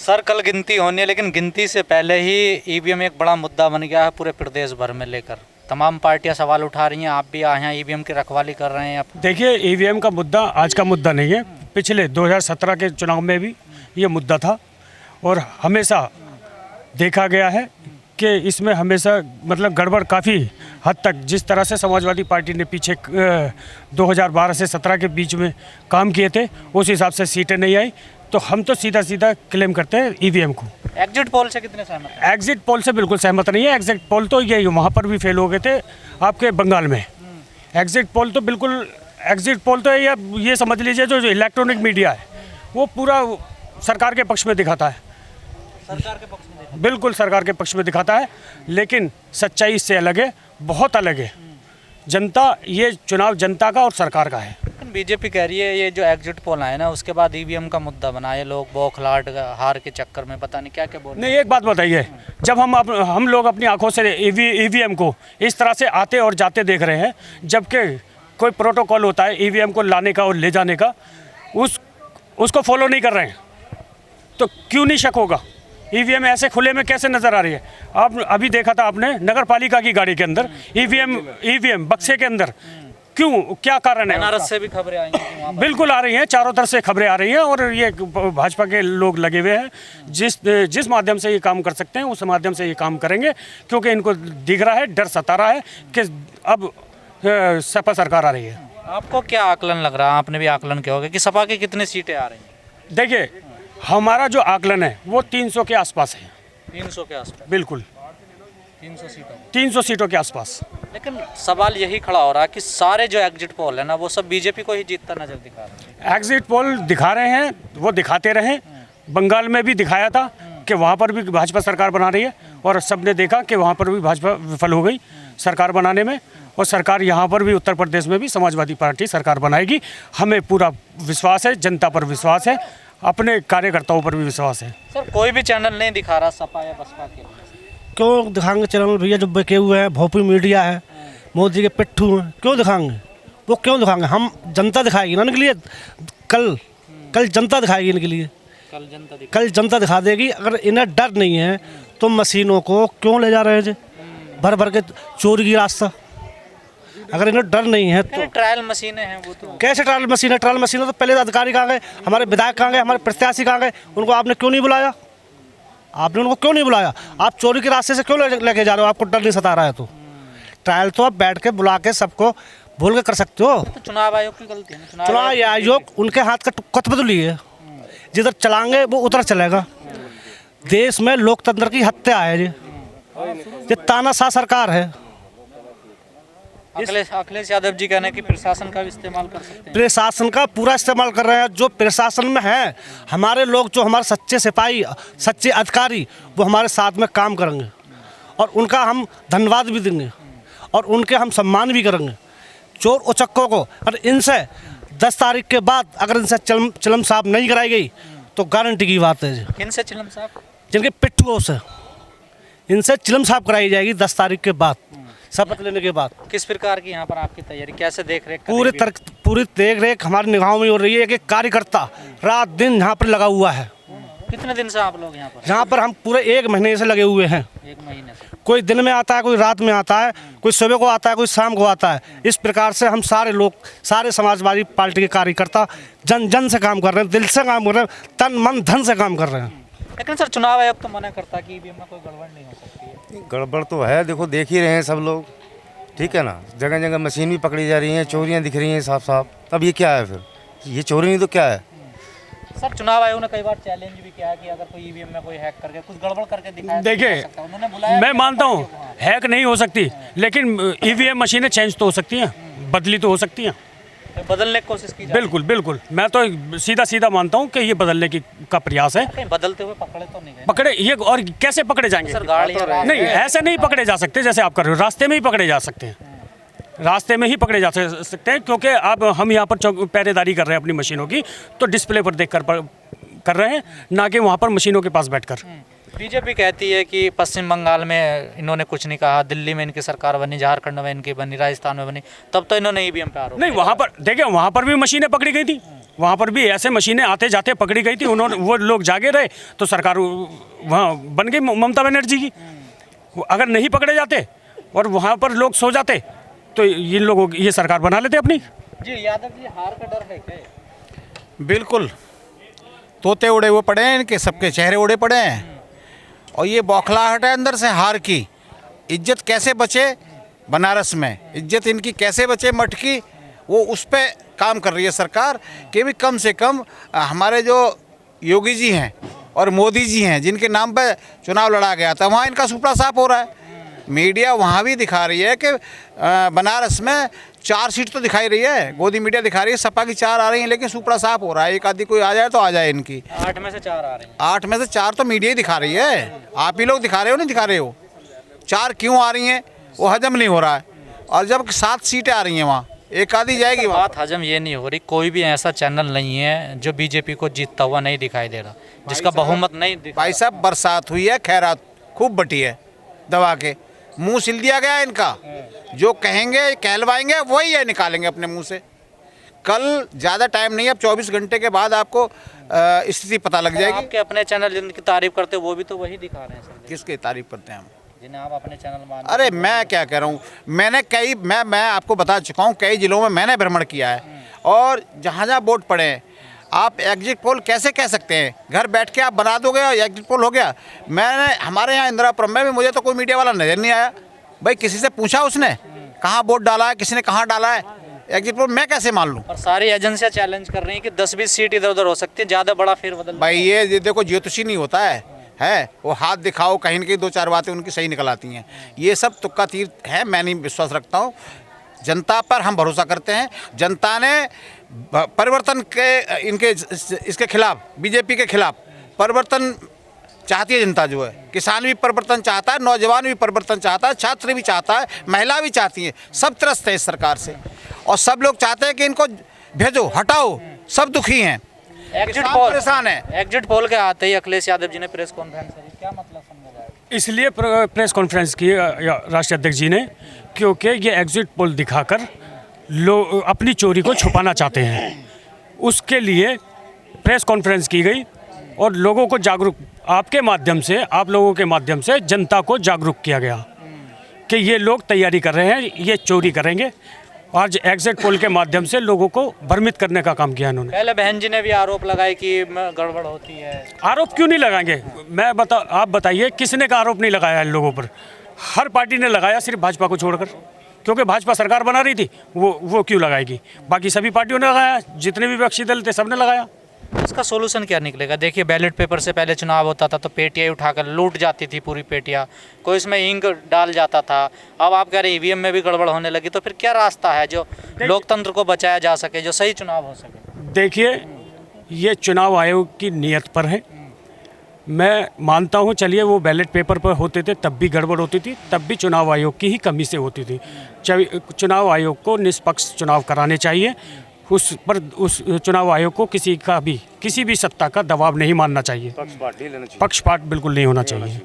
Sir कल गिनती होनी है, लेकिन गिनती से पहले ही ईवीएम एक बड़ा मुद्दा बन गया है पूरे प्रदेश भर में लेकर। तमाम पार्टियां सवाल उठा रही हैं, आप भी आए हैं ईवीएम की रखवाली कर रहे हैं। देखिए, ईवीएम का मुद्दा आज का मुद्दा नहीं है। पिछले 2017 के चुनाव में भी ये मुद्दा था और हमेशा देखा गया है कि इसमें हमेशा मतलब गड़बड़ काफ़ी हद तक, जिस तरह से समाजवादी पार्टी ने पीछे 2012 से 17 के बीच में काम किए थे, उस हिसाब से सीटें नहीं आई। तो हम तो सीधा सीधा क्लेम करते हैं ईवीएम को। एग्जिट पोल से कितने सहमत हैं? एग्जिट पोल से बिल्कुल सहमत नहीं है। एग्जिट पोल तो यही वहाँ पर भी फेल हो गए थे आपके बंगाल में। एग्जिट पोल तो बिल्कुल, एग्जिट पोल तो ये समझ लीजिए जो इलेक्ट्रॉनिक मीडिया है वो पूरा सरकार के पक्ष में दिखाता है। सरकार के पक्ष में बिल्कुल सरकार के पक्ष में दिखाता है, लेकिन सच्चाई इससे अलग है, बहुत अलग है। जनता, ये चुनाव जनता का और सरकार का है। बीजेपी कह रही है ये जो एग्जिट पोल आए ना, उसके बाद ईवीएम का मुद्दा बना है, लोग बौखलाहट हार के चक्कर में पता नहीं क्या क्या बोल रहे हैं। नहीं, एक बात बताइए, जब हम लोग अपनी आंखों से ईवीएम को इस तरह से आते और जाते देख रहे हैं, जबकि कोई प्रोटोकॉल होता है ईवीएम को लाने का और ले जाने का, उसको फॉलो नहीं कर रहे हैं, तो क्यों नहीं शक होगा? ईवीएम ऐसे खुले में कैसे नजर आ रही है? आप अभी देखा था आपने नगर पालिका की गाड़ी के अंदर ईवीएम बक्से के अंदर, क्यों, क्या कारण है? बनारस से भी खबरें आई हैं। बिल्कुल आ रही हैं, चारों तरफ से खबरें आ रही हैं और ये भाजपा के लोग लगे हुए हैं। जिस माध्यम से ये काम कर सकते हैं उस माध्यम से ये काम करेंगे, क्योंकि इनको दिख रहा है, डर सता रहा है कि अब सपा सरकार आ रही है। आपको क्या आकलन लग रहा है? आपने भी आकलन किया होगा कि सपा की कितनी सीटें आ रही हैं? देखिए, हमारा जो आकलन है वो 300 के आसपास है। 300 के आसपास? बिल्कुल 300 सीटों? 300 सीटों के आसपास। लेकिन सवाल यही खड़ा हो रहा है कि सारे जो एग्जिट पोल है ना, वो सब बीजेपी को ही जीतता नजर दिखा रहे हैं। एग्जिट पोल दिखा रहे हैं, वो दिखाते रहे। बंगाल में भी दिखाया था कि वहाँ पर भी भाजपा सरकार बना रही है और सबने देखा कि वहाँ पर भी भाजपा विफल हो गई सरकार बनाने में, और सरकार यहाँ पर भी उत्तर प्रदेश में भी समाजवादी पार्टी सरकार बनाएगी। हमें पूरा विश्वास है, जनता पर विश्वास है, अपने कार्यकर्ताओं पर भी विश्वास है। सर कोई भी चैनल नहीं दिखा रहा सपा या बसपा के? क्यों दिखाएंगे चैनल भैया? जो बके हुए हैं, भोपी मीडिया है, मोदी के पिट्ठू हैं, क्यों दिखाएंगे? वो क्यों दिखाएंगे? हम जनता दिखाएगी ना इनके लिए। कल जनता दिखाएगी इनके लिए। कल जनता दिखा देगी। अगर इन्हें डर नहीं है तो मशीनों को क्यों ले जा रहे हैं जी भर भर के चोरी की रास्ता? अगर इन्हें डर नहीं है तो ट्रायल मशीनें हैं वो तो। कैसे ट्रायल मशीन है? ट्रायल मशीन है तो पहले अधिकारी कहाँ गए, हमारे विधायक कहाँ गए, हमारे प्रत्याशी कहाँ गए? उनको आपने क्यों नहीं बुलाया? आपने उनको क्यों नहीं बुलाया? आप चोरी के रास्ते से क्यों लेके जा रहे हो? आपको डर नहीं सता रहा है तो ट्रायल तो आप बैठ के बुला के सबको बोल के कर सकते हो। तो चुनाव आयोग की गलती है ना? चुनाव आयोग उनके हाथ का कत बदली है। जिधर चलाएंगे वो उधर चलेगा। देश में लोकतंत्र की हत्या है ये तानाशाह सरकार है। अखिलेश यादव जी कहने की प्रशासन का भी इस्तेमाल कर सकते हैं। प्रशासन का पूरा इस्तेमाल कर रहे हैं। जो प्रशासन में है हमारे लोग, जो हमारे सच्चे सिपाही, सच्चे अधिकारी, वो हमारे साथ में काम करेंगे और उनका हम धन्यवाद भी देंगे और उनके हम सम्मान भी करेंगे। चोर उचक्कों को अगर इनसे 10 तारीख के बाद अगर इनसे चिलम साहब नहीं कराई गई तो गारंटी की बात है। इनसे चिलम साहब? जिनके पिट्ठुओं से इनसे चिलम साहब कराई जाएगी 10 तारीख के बाद, शपथ लेने के बाद। किस प्रकार की यहाँ पर आपकी तैयारी, कैसे देख रेख? पूरी देख रेख हमारी निगाहों में हो रही है। एक कार्यकर्ता रात दिन यहाँ पर लगा हुआ है। कितने दिन से आप लोग यहाँ पर? यहाँ पर हम पूरे 1 महीने से लगे हुए हैं। 1 महीने से? कोई दिन में आता है, कोई रात में आता है, कोई सुबह को आता है, कोई शाम को आता है। इस प्रकार से हम सारे लोग, सारे समाजवादी पार्टी के कार्यकर्ता जन से काम कर रहे हैं, दिल से काम कर रहे हैं, तन मन धन से काम कर रहे हैं। लेकिन सर चुनाव आयोग तो मना करता है कि ईवीएम में कोई गड़बड़ नहीं हो सकती है। गड़बड़ तो है, देखो देख ही रहे हैं सब लोग, ठीक है ना। जगह जगह मशीन भी पकड़ी जा रही हैं, चोरियां दिख रही हैं साफ साफ। तब ये क्या है फिर? ये चोरी नहीं तो क्या है? सर चुनाव आयोग ने कई बार चैलेंज भी किया कि अगर कोई ईवीएम में कोई हैक करके कुछ गड़बड़ करके दिखाया, देखिए, उन्होंने बुलाया। मैं मानता हूँ हैक नहीं हो सकती, लेकिन ईवीएम मशीनें चेंज तो हो सकती हैं, बदली तो हो सकती हैं। बदलने की कोशिश की? बिल्कुल बिल्कुल, मैं तो सीधा मानता हूँ कि ये बदलने का प्रयास है। बदलते हुए पकड़े तो नहीं गए? पकड़े ये, और कैसे पकड़े जाएंगे? सर गाड़ी नहीं, ऐसे नहीं पकड़े जा सकते जैसे आप कर रहे हो। रास्ते में ही पकड़े जा सकते हैं, रास्ते में ही पकड़े जा सकते हैं, क्योंकि अब हम यहाँ पर पहरेदारी कर रहे हैं अपनी मशीनों की, तो डिस्प्ले पर देख कर रहे हैं, ना कि वहाँ पर मशीनों के पास बैठकर। बीजेपी कहती है कि पश्चिम बंगाल में इन्होंने कुछ नहीं कहा, दिल्ली में इनकी सरकार बनी, झारखंड में इनकी बनी, राजस्थान में बनी, तब तो इन्होंने ईवीएम पे आरोप नहीं, वहाँ पर देखिए, वहाँ पर भी मशीनें पकड़ी गई थी, वहाँ पर भी ऐसे मशीनें आते जाते पकड़ी गई थी, उन्होंने वो लोग जागे रहे तो सरकार वहाँ बन गई ममता बनर्जी की। अगर नहीं पकड़े जाते और वहाँ पर लोग सो जाते तो इन लोगों की ये सरकार बना लेते अपनी। जी यादव जी, हार का डर है क्या? बिल्कुल, तोते उड़े हुए पड़े हैं, इनके सबके चेहरे उड़े पड़े हैं और ये बौखलाहट है अंदर से हार की। इज्जत कैसे बचे बनारस में, इज्जत इनकी कैसे बचे मठ की, वो उस पर काम कर रही है सरकार कि भी कम से कम हमारे जो योगी जी हैं और मोदी जी हैं जिनके नाम पर चुनाव लड़ा गया था, वहाँ इनका सुपड़ा साफ हो रहा है। मीडिया वहाँ भी दिखा रही है कि बनारस में 4 सीट तो दिखाई रही है, गोदी मीडिया दिखा रही है सपा की 4 आ रही हैं, लेकिन सुपड़ा साफ हो रहा है। एक आदि कोई आ जाए तो आ जाए इनकी 8 में से 4 आ रहे हैं। 8 में से 4 तो मीडिया ही दिखा रही है, आप ही लोग दिखा रहे हो नहीं दिखा रहे हो। 4 क्यों आ रही हैं वो हजम नहीं हो रहा है, और जब 7 सीटें आ रही हैं वहाँ एक आधी जाएगी वहाँ। बात हजम ये नहीं हो रही, कोई भी ऐसा चैनल नहीं है जो बीजेपी को जीतता हुआ नहीं दिखाई दे रहा, जिसका बहुमत नहीं दिखा। भाई साहब बरसात हुई है, खैरात खूब बटी है, दवा के मुंह सिल दिया गया है इनका। जो कहेंगे कहलवाएंगे वही है निकालेंगे अपने मुंह से। कल ज़्यादा टाइम नहीं है, अब 24 घंटे के बाद आपको स्थिति पता लग जाएगी। आपके अपने चैनल जिनकी तारीफ करते हो वो भी तो वही दिखा रहे हैं सर, किसकी तारीफ करते हैं हम? जिन्हें आप अपने चैनल मान। अरे मैं क्या कह रहा हूँ, मैंने मैं आपको बता चुका हूँ, कई जिलों में मैंने भ्रमण किया है और जहाँ जहाँ वोट पड़े हैं। आप एग्जिट पोल कैसे कह सकते हैं? घर बैठ के आप बना दोगे और एग्जिट पोल हो गया। मैंने हमारे यहाँ इंदिरापुरम में भी मुझे तो कोई मीडिया वाला नजर नहीं आया। भाई किसी से पूछा उसने कहाँ वोट डाला है, किसी ने कहाँ डाला है? एग्जिट पोल मैं कैसे मान लूँ? और सारी एजेंसियां चैलेंज कर रही हैं कि 10-20 सीट इधर उधर हो सकती है, ज़्यादा बड़ा फेरबदल। भाई ये देखो ज्योतिषी नहीं होता है वो हाथ दिखाओ कहीं न कहीं 2-4 बातें उनकी सही निकल आती हैं। ये सब तुक्का तीर है, मैं नहीं विश्वास रखता हूँ। जनता पर हम भरोसा करते हैं। जनता ने परिवर्तन के इनके इसके खिलाफ, बीजेपी के खिलाफ परिवर्तन चाहती है जनता। जो है किसान भी परिवर्तन चाहता है, नौजवान भी परिवर्तन चाहता है, छात्र भी चाहता है, महिला भी चाहती है, सब त्रस्त है इस सरकार से और सब लोग चाहते हैं कि इनको भेजो, हटाओ, सब दुखी हैं, एग्जिट किसान पोल परेशान है। एग्जिट पोल के आते ही अखिलेश यादव जी ने प्रेस कॉन्फ्रेंस करी, क्या मतलब समझा जाए? इसलिए प्रेस कॉन्फ्रेंस की राष्ट्रीय अध्यक्ष जी ने, क्योंकि ये एग्जिट पोल दिखाकर लोग अपनी चोरी को छुपाना चाहते हैं। उसके लिए प्रेस कॉन्फ्रेंस की गई और लोगों को जागरूक, आपके माध्यम से, आप लोगों के माध्यम से जनता को जागरूक किया गया कि ये लोग तैयारी कर रहे हैं, ये चोरी करेंगे। आज एग्जिट पोल के माध्यम से लोगों को भ्रमित करने का काम किया इन्होंने। पहले बहन जी ने भी आरोप लगाए कि गड़बड़ होती है। आरोप क्यों नहीं लगाएंगे? आप बताइए किसने का आरोप नहीं लगाया इन लोगों पर? हर पार्टी ने लगाया, सिर्फ भाजपा को छोड़कर, क्योंकि भाजपा सरकार बना रही थी। वो क्यों लगाएगी? बाकी सभी पार्टियों ने लगाया, जितने भी विपक्षी दल थे सबने लगाया। इसका सोल्यूशन क्या निकलेगा? देखिए बैलेट पेपर से पहले चुनाव होता था तो पेटियाँ उठाकर लूट जाती थी पूरी पेटियाँ, कोई इसमें इंक डाल जाता था। अब आप कह रहे ईवीएम में भी गड़बड़ होने लगी, तो फिर क्या रास्ता है जो लोकतंत्र को बचाया जा सके, जो सही चुनाव हो सके? देखिए ये चुनाव आयोग की नीयत पर है। मैं मानता हूँ, चलिए वो बैलेट पेपर पर होते थे तब भी गड़बड़ होती थी, तब भी चुनाव आयोग की ही कमी से होती थी। चुनाव आयोग को निष्पक्ष चुनाव कराने चाहिए। उस चुनाव आयोग को किसी भी सत्ता का दबाव नहीं मानना चाहिए, पक्षपात बिल्कुल नहीं होना चाहिए।